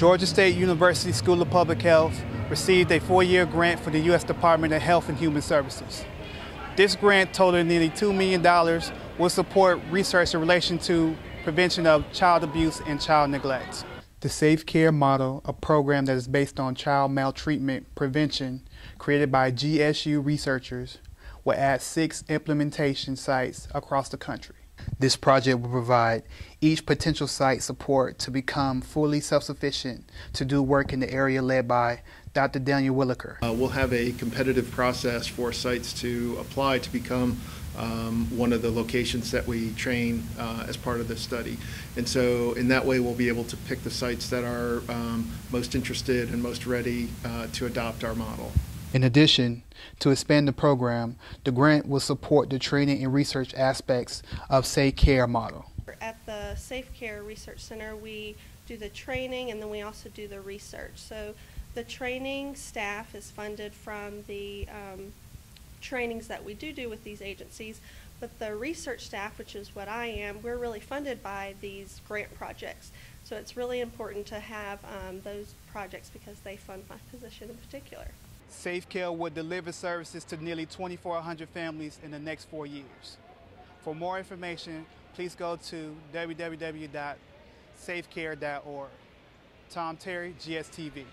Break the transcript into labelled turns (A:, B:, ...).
A: Georgia State University School of Public Health received a 4-year grant from the U.S. Department of Health and Human Services. This grant, totaling nearly $2 million, will support research in relation to prevention of child abuse and child neglect. The Safe Care Model, a program that is based on child maltreatment prevention created by GSU researchers, will add 6 implementation sites across the country. This project will provide each potential site support to become fully self-sufficient to do work in the area led by Dr. Daniel Williker.
B: We'll have a competitive process for sites to apply to become one of the locations that we train as part of this study. And so in that way we'll be able to pick the sites that are most interested and most ready to adopt our model.
A: In addition, to expand the program, the grant will support the training and research aspects of Safe Care Model.
C: At the Safe Care Research Center, we do the training and then we also do the research. So the training staff is funded from the trainings that we do with these agencies, but the research staff, which is what I am, we're really funded by these grant projects. So it's really important to have those projects because they fund my position in particular.
A: Safe Care will deliver services to nearly 2,400 families in the next 4 years. For more information, please go to www.safecare.org. Tom Terry, GSTV.